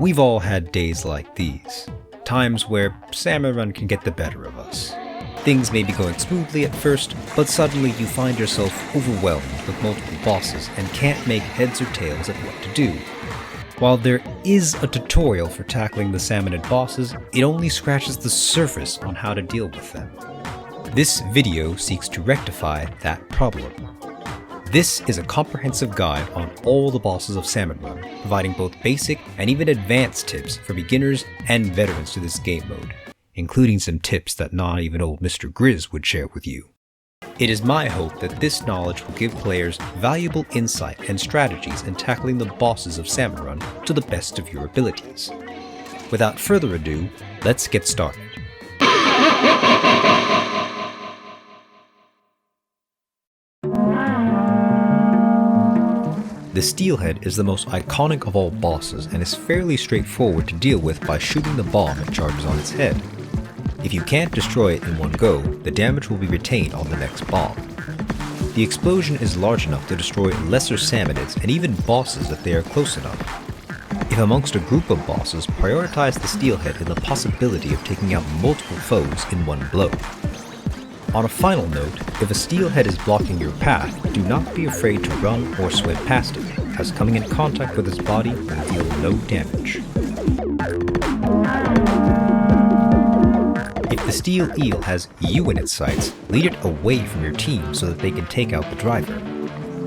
We've all had days like these, times where Salmon Run can get the better of us. Things may be going smoothly at first, but suddenly you find yourself overwhelmed with multiple bosses and can't make heads or tails of what to do. While there is a tutorial for tackling the Salmonid bosses, it only scratches the surface on how to deal with them. This video seeks to rectify that problem. This is a comprehensive guide on all the bosses of Salmon Run, providing both basic and even advanced tips for beginners and veterans to this game mode, including some tips that not even old Mr. Grizz would share with you. It is my hope that this knowledge will give players valuable insight and strategies in tackling the bosses of Salmon Run to the best of your abilities. Without further ado, let's get started. The Steelhead is the most iconic of all bosses and is fairly straightforward to deal with by shooting the bomb it charges on its head. If you can't destroy it in one go, the damage will be retained on the next bomb. The explosion is large enough to destroy lesser Salmonids and even bosses if they are close enough. If amongst a group of bosses, prioritize the Steelhead in the possibility of taking out multiple foes in one blow. On a final note, if a Steelhead is blocking your path, do not be afraid to run or swim past it, as coming in contact with its body will deal no damage. If the steel eel has you in its sights, lead it away from your team so that they can take out the driver.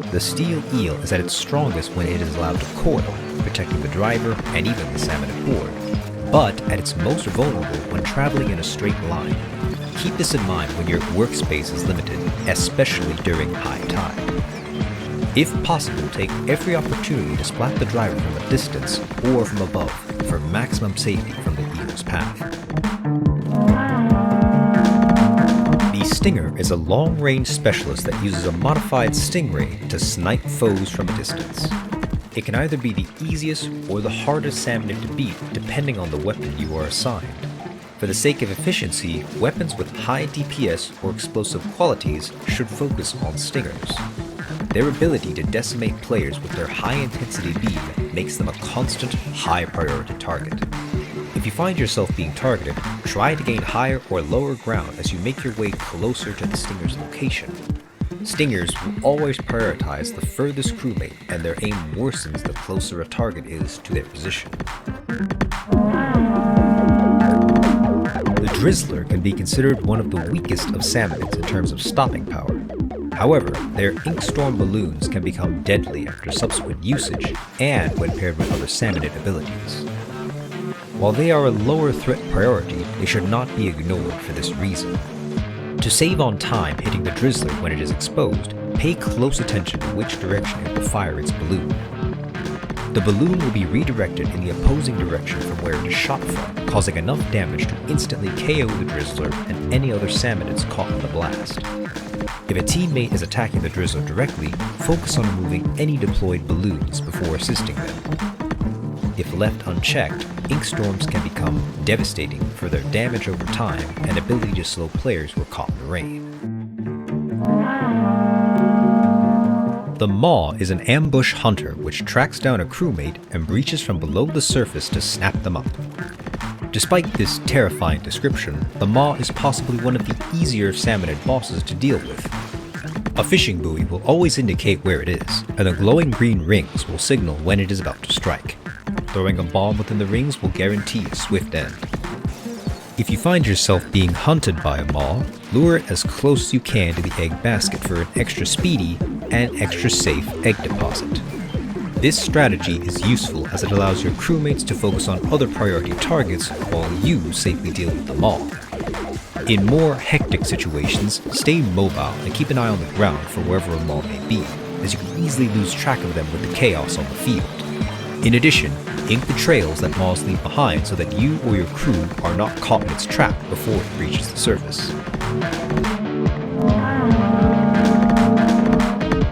The steel eel is at its strongest when it is allowed to coil, protecting the driver and even the Salmonid horde, but at its most vulnerable when traveling in a straight line. Keep this in mind when your workspace is limited, especially during high tide. If possible, take every opportunity to splat the driver from a distance or from above for maximum safety from the eel's path. The Stinger is a long-range specialist that uses a modified stingray to snipe foes from a distance. It can either be the easiest or the hardest Salmonid to beat depending on the weapon you are assigned. For the sake of efficiency, weapons with high DPS or explosive qualities should focus on stingers. Their ability to decimate players with their high-intensity beam makes them a constant, high-priority target. If you find yourself being targeted, try to gain higher or lower ground as you make your way closer to the stinger's location. Stingers will always prioritize the furthest crewmate, and their aim worsens the closer a target is to their position. The Drizzler can be considered one of the weakest of Salmonids in terms of stopping power. However, their Inkstorm balloons can become deadly after subsequent usage and when paired with other Salmonid abilities. While they are a lower threat priority, they should not be ignored for this reason. To save on time hitting the Drizzler when it is exposed, pay close attention to which direction it will fire its balloon. The balloon will be redirected in the opposing direction from where it is shot from, causing enough damage to instantly KO the Drizzler and any other Salmonids caught in the blast. If a teammate is attacking the Drizzler directly, focus on removing any deployed balloons before assisting them. If left unchecked, Inkstorms can become devastating for their damage over time and ability to slow players who are caught in the rain. The Maw is an ambush hunter which tracks down a crewmate and breaches from below the surface to snap them up. Despite this terrifying description, the Maw is possibly one of the easier Salmonid bosses to deal with. A fishing buoy will always indicate where it is, and the glowing green rings will signal when it is about to strike. Throwing a bomb within the rings will guarantee a swift end. If you find yourself being hunted by a Maw, lure it as close as you can to the egg basket for an extra speedy and extra safe egg deposit. This strategy is useful as it allows your crewmates to focus on other priority targets while you safely deal with the Maw. In more hectic situations, stay mobile and keep an eye on the ground for wherever a Maw may be, as you can easily lose track of them with the chaos on the field. In addition, ink the trails that Maws leave behind so that you or your crew are not caught in its trap before it reaches the surface.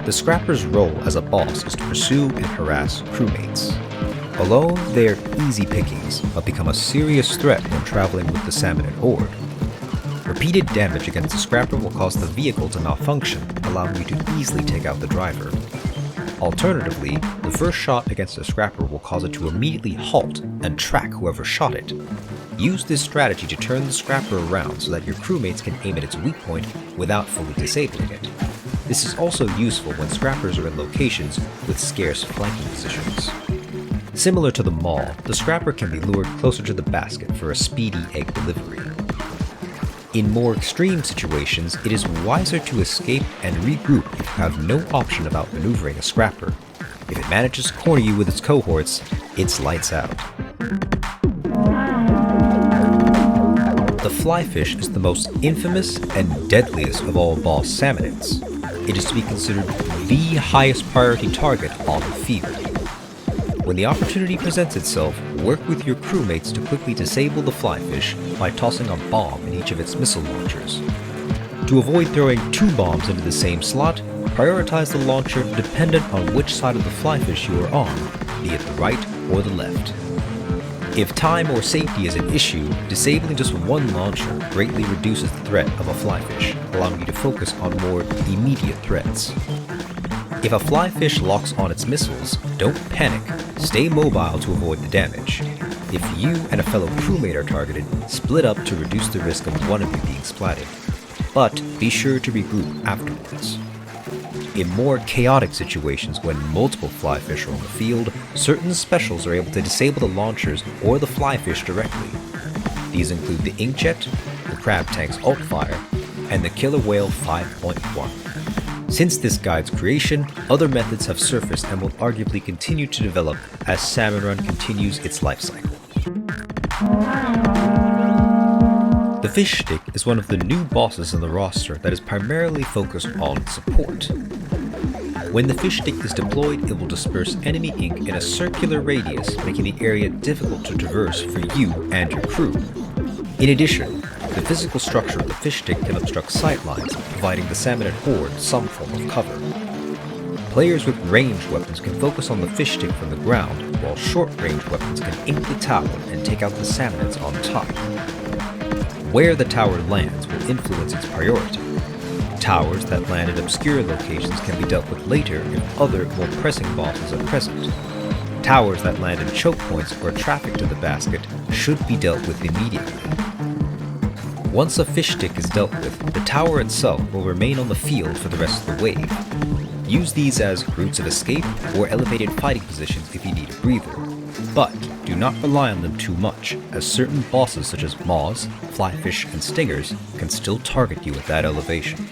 The Scrapper's role as a boss is to pursue and harass crewmates. Alone, they are easy pickings, but become a serious threat when traveling with the Salmonid horde. Repeated damage against the Scrapper will cause the vehicle to malfunction, allowing you to easily take out the driver. Alternatively, the first shot against a scrapper will cause it to immediately halt and track whoever shot it. Use this strategy to turn the scrapper around so that your crewmates can aim at its weak point without fully disabling it. This is also useful when scrappers are in locations with scarce flanking positions. Similar to the maul, the scrapper can be lured closer to the basket for a speedy egg delivery. In more extreme situations, it is wiser to escape and regroup if you have no option about maneuvering a scrapper. If it manages to corner you with its cohorts, it's lights out. The Flyfish is the most infamous and deadliest of all boss salmonids. It is to be considered the highest priority target on the field. When the opportunity presents itself, work with your crewmates to quickly disable the Flyfish by tossing a bomb in each of its missile launchers. To avoid throwing 2 bombs into the same slot, prioritize the launcher dependent on which side of the Flyfish you are on, be it the right or the left. If time or safety is an issue, disabling just one launcher greatly reduces the threat of a Flyfish, allowing you to focus on more immediate threats. If a Flyfish locks on its missiles, don't panic, stay mobile to avoid the damage. If you and a fellow crewmate are targeted, split up to reduce the risk of one of you being splatted. But be sure to regroup afterwards. In more chaotic situations when multiple Flyfish are on the field, certain specials are able to disable the launchers or the Flyfish directly. These include the Inkjet, the Crab Tank's Alt Fire, and the Killer Whale 5.1. Since this guide's creation, other methods have surfaced and will arguably continue to develop as Salmon Run continues its life cycle. The Fish Stick is one of the new bosses in the roster that is primarily focused on support. When the Fish Stick is deployed, it will disperse enemy ink in a circular radius, making the area difficult to traverse for you and your crew. In addition, the physical structure of the Fish Stick can obstruct sightlines, providing the Salmonid horde some form of cover. Players with ranged weapons can focus on the Fish Stick from the ground, while short-range weapons can ink the tower and take out the Salmonids on top. Where the tower lands will influence its priority. Towers that land in obscure locations can be dealt with later if other, more pressing bosses are present. Towers that land in choke points or traffic to the basket should be dealt with immediately. Once a Fish Stick is dealt with, the tower itself will remain on the field for the rest of the wave. Use these as routes of escape or elevated fighting positions if you need a breather. But do not rely on them too much, as certain bosses such as maws, flyfish, and stingers can still target you at that elevation.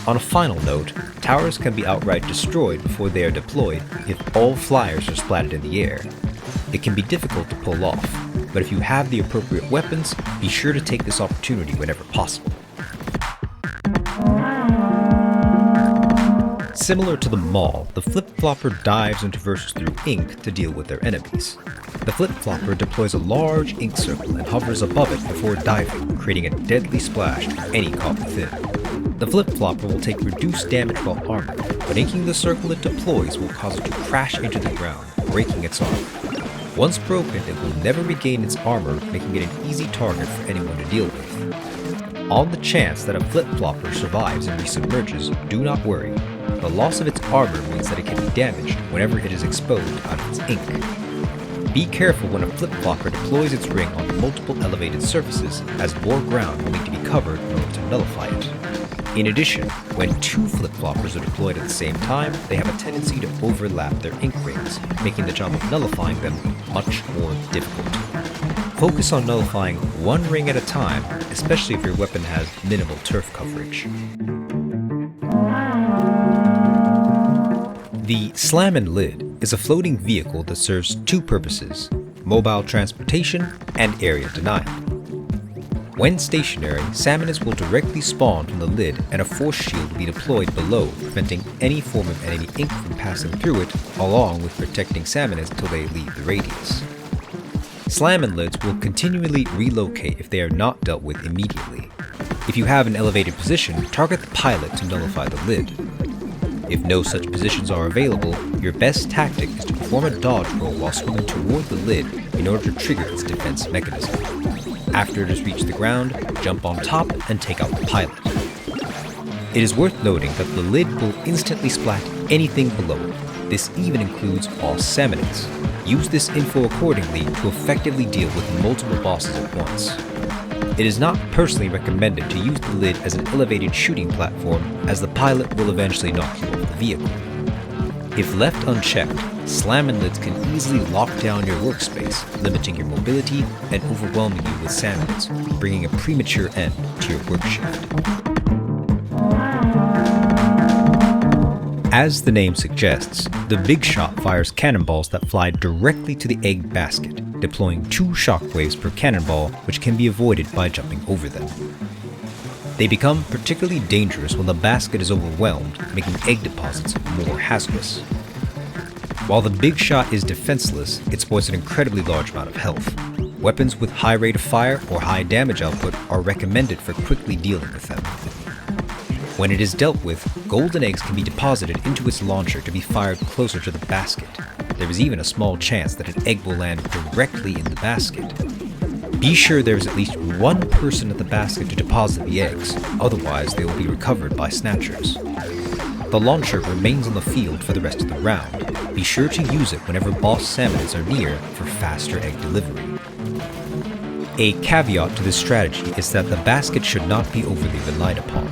On a final note, towers can be outright destroyed before they are deployed if all flyers are splatted in the air. It can be difficult to pull off, but if you have the appropriate weapons, be sure to take this opportunity whenever possible. Similar to the maul, the flip-flopper dives and traverses through ink to deal with their enemies. The flip-flopper deploys a large ink circle and hovers above it before diving, creating a deadly splash to any caught within. The flip-flopper will take reduced damage while armored, but inking the circle it deploys will cause it to crash into the ground, breaking its armor. Once broken, it will never regain its armor, making it an easy target for anyone to deal with. On the chance that a flip-flopper survives and resubmerges, do not worry. The loss of its armor means that it can be damaged whenever it is exposed out of its ink. Be careful when a flip-flopper deploys its ring on multiple elevated surfaces, as more ground will need to be covered in order to nullify it. In addition, when 2 flip-floppers are deployed at the same time, they have a tendency to overlap their ink rings, making the job of nullifying them much more difficult. Focus on nullifying one ring at a time, especially if your weapon has minimal turf coverage. The Slammin Lid is a floating vehicle that serves 2 purposes: mobile transportation and area denial. When stationary, Salmonids will directly spawn from the lid and a force shield will be deployed below, preventing any form of enemy ink from passing through it, along with protecting Salmonids until they leave the radius. Slammin Lids will continually relocate if they are not dealt with immediately. If you have an elevated position, target the pilot to nullify the lid. If no such positions are available, your best tactic is to perform a dodge roll while swimming toward the lid in order to trigger its defense mechanism. After it has reached the ground, jump on top and take out the pilot. It is worth noting that the lid will instantly splat anything below it. This even includes all Salmonids. Use this info accordingly to effectively deal with multiple bosses at once. It is not personally recommended to use the lid as an elevated shooting platform, as the pilot will eventually knock you off the vehicle. If left unchecked, Slammin Lids can easily lock down your workspace, limiting your mobility and overwhelming you with Salmonids, bringing a premature end to your work shift. As the name suggests, the Big Shot fires cannonballs that fly directly to the egg basket, deploying 2 shockwaves per cannonball, which can be avoided by jumping over them. They become particularly dangerous when the basket is overwhelmed, making egg deposits more hazardous. While the Big Shot is defenseless, it sports an incredibly large amount of health. Weapons with high rate of fire or high damage output are recommended for quickly dealing with them. When it is dealt with, golden eggs can be deposited into its launcher to be fired closer to the basket. There is even a small chance that an egg will land directly in the basket. Be sure there is at least one person at the basket to deposit the eggs, otherwise they will be recovered by snatchers. The launcher remains on the field for the rest of the round. Be sure to use it whenever boss Salmonids are near for faster egg delivery. A caveat to this strategy is that the basket should not be overly relied upon.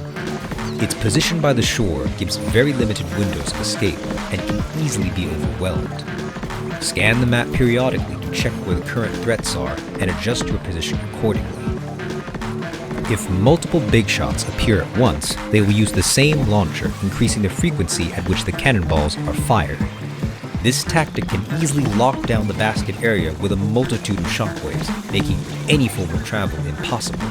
Its position by the shore gives very limited windows of escape and can easily be overwhelmed. Scan the map periodically to check where the current threats are and adjust your position accordingly. If multiple big shots appear at once, they will use the same launcher, increasing the frequency at which the cannonballs are fired. This tactic can easily lock down the basket area with a multitude of shockwaves, making any form of travel impossible.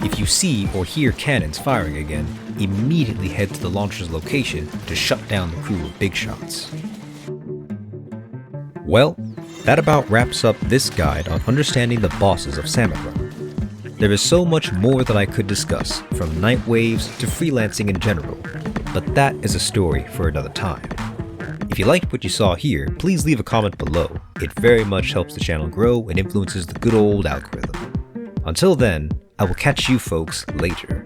If you see or hear cannons firing again, immediately head to the launcher's location to shut down the crew of big shots. Well, that about wraps up this guide on understanding the bosses of Salmon Run. There is so much more that I could discuss, from night waves to freelancing in general, but that is a story for another time. If you liked what you saw here, please leave a comment below. It very much helps the channel grow and influences the good old algorithm. Until then, I will catch you folks later.